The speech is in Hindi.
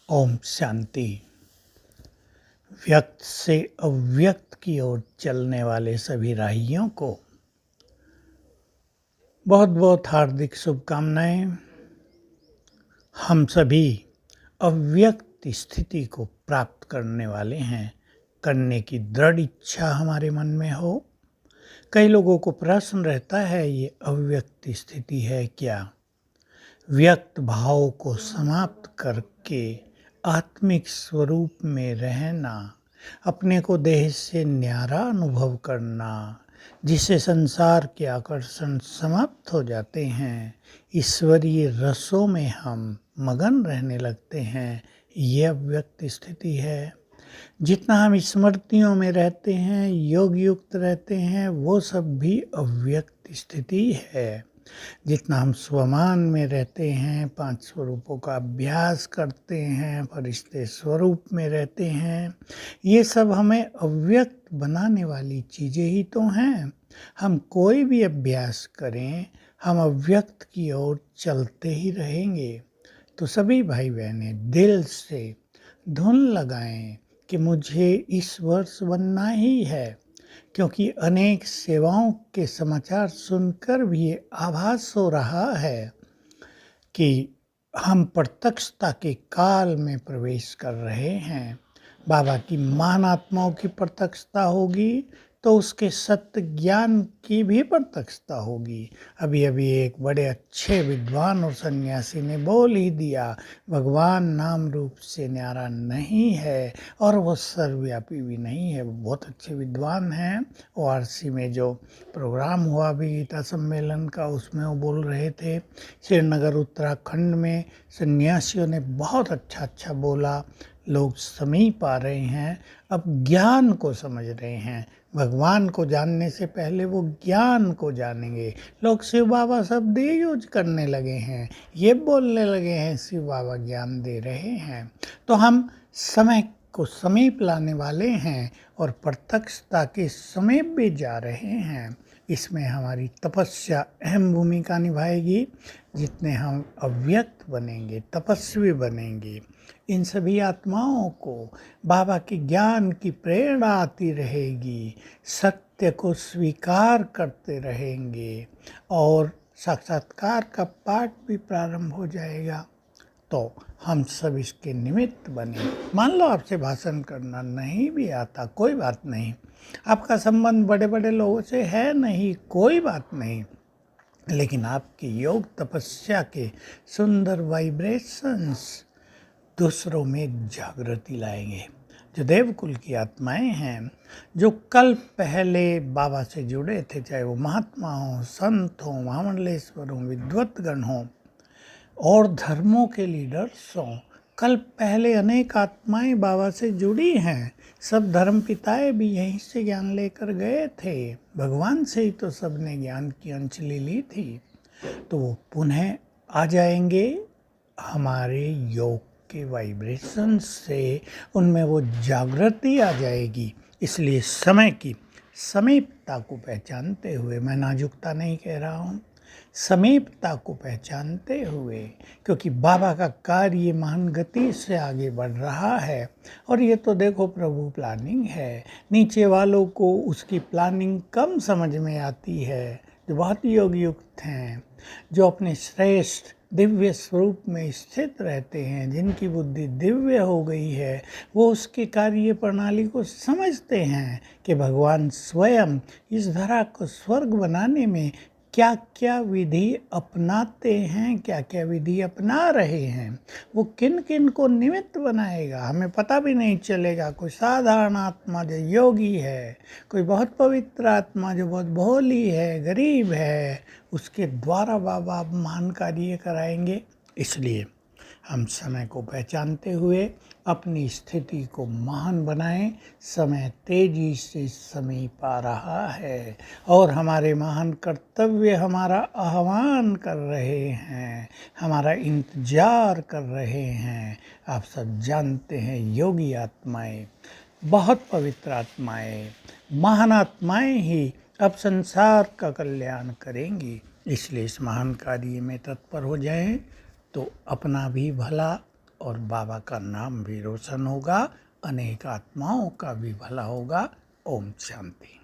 ओम शांति। व्यक्त से अव्यक्त की ओर चलने वाले सभी राहियों को बहुत बहुत हार्दिक शुभकामनाएं। हम सभी अव्यक्त स्थिति को प्राप्त करने वाले हैं, करने की दृढ़ इच्छा हमारे मन में हो। कई लोगों को प्रश्न रहता है, ये अव्यक्त स्थिति है क्या? व्यक्त भाव को समाप्त करके आत्मिक स्वरूप में रहना, अपने को देह से न्यारा अनुभव करना, जिससे संसार के आकर्षण समाप्त हो जाते हैं, ईश्वरीय रसों में हम मगन रहने लगते हैं, ये अव्यक्त स्थिति है। जितना हम स्मृतियों में रहते हैं, योग युक्त रहते हैं, वो सब भी अव्यक्त स्थिति है। जितना हम स्वमान में रहते हैं, 5 स्वरूपों का अभ्यास करते हैं, फरिश्ते स्वरूप में रहते हैं, ये सब हमें अव्यक्त बनाने वाली चीज़ें ही तो हैं। हम कोई भी अभ्यास करें, हम अव्यक्त की ओर चलते ही रहेंगे। तो सभी भाई बहनें दिल से धुन लगाएं कि मुझे इस वर्ष बनना ही है, क्योंकि अनेक सेवाओं के समाचार सुनकर भी ये आभास हो रहा है कि हम प्रत्यक्षता के काल में प्रवेश कर रहे हैं। बाबा की महान आत्माओं की प्रत्यक्षता होगी तो उसके सत्य ज्ञान की भी प्रत्यक्षता होगी। अभी अभी एक बड़े अच्छे विद्वान और सन्यासी ने बोल ही दिया, भगवान नाम रूप से न्यारा नहीं है और वो सर्वव्यापी भी नहीं है। वो बहुत अच्छे विद्वान हैं। ORC में जो प्रोग्राम हुआ अभी गीता सम्मेलन का, उसमें वो बोल रहे थे। श्रीनगर उत्तराखंड में सन्यासियों ने बहुत अच्छा बोला। लोग समीप आ रहे हैं, अब ज्ञान को समझ रहे हैं। भगवान को जानने से पहले वो ज्ञान को जानेंगे। लोग शिव बाबा शब्द यूज करने लगे हैं, ये बोलने लगे हैं शिव बाबा ज्ञान दे रहे हैं। तो हम समय को समीप लाने वाले हैं और प्रत्यक्षता के समीप भी जा रहे हैं। इसमें हमारी तपस्या अहम भूमिका निभाएगी। जितने हम अव्यक्त बनेंगे, तपस्वी बनेंगे, इन सभी आत्माओं को बाबा के ज्ञान की प्रेरणा आती रहेगी, सत्य को स्वीकार करते रहेंगे और साक्षात्कार का पाठ भी प्रारंभ हो जाएगा। तो हम सब इसके निमित्त बने। मान लो आपसे भाषण करना नहीं भी आता, कोई बात नहीं। आपका संबंध बड़े बड़े लोगों से है नहीं, कोई बात नहीं। लेकिन आपकी योग तपस्या के सुंदर वाइब्रेशंस दूसरों में जागृति लाएंगे। जो देवकुल की आत्माएं हैं, जो कल पहले बाबा से जुड़े थे, चाहे वो महात्मा हों, संत हों, महामंडलेश्वर हों, विद्वतगण हों और धर्मों के लीडर्स हों, कल पहले अनेक आत्माएं बाबा से जुड़ी हैं। सब धर्म पिताएं भी यहीं से ज्ञान लेकर गए थे। भगवान से ही तो सबने ज्ञान की अंजलि ली थी। तो वो पुनः आ जाएंगे हमारे योग के वाइब्रेशन से, उनमें वो जागृति आ जाएगी। इसलिए समय की समीपता को पहचानते हुए, मैं नाजुकता नहीं कह रहा हूँ, समीपता को पहचानते हुए, क्योंकि बाबा का कार्य महान गति से आगे बढ़ रहा है। और ये तो देखो प्रभु प्लानिंग है, नीचे वालों को उसकी प्लानिंग कम समझ में आती है। जो बहुत योग युक्त हैं, जो अपने श्रेष्ठ दिव्य स्वरूप में स्थित रहते हैं, जिनकी बुद्धि दिव्य हो गई है, वो उसके कार्य प्रणाली को समझते हैं कि भगवान स्वयं इस धरा को स्वर्ग बनाने में क्या क्या विधि अपनाते हैं, क्या क्या विधि अपना रहे हैं, वो किन किन को निमित्त बनाएगा हमें पता भी नहीं चलेगा। कोई साधारण आत्मा जो योगी है, कोई बहुत पवित्र आत्मा जो बहुत भोली है, गरीब है, उसके द्वारा बाबा महान कार्य कराएंगे। इसलिए हम समय को पहचानते हुए अपनी स्थिति को महान बनाएं। समय तेजी से समीप आ रहा है और हमारे महान कर्तव्य हमारा आह्वान कर रहे हैं, हमारा इंतजार कर रहे हैं। आप सब जानते हैं, योगी आत्माएं, बहुत पवित्र आत्माएं, महान आत्माएं ही अब संसार का कल्याण करेंगी। इसलिए इस महान कार्य में तत्पर हो जाएं तो अपना भी भला और बाबा का नाम भी रोशन होगा, अनेक आत्माओं का भी भला होगा। ओम शांति।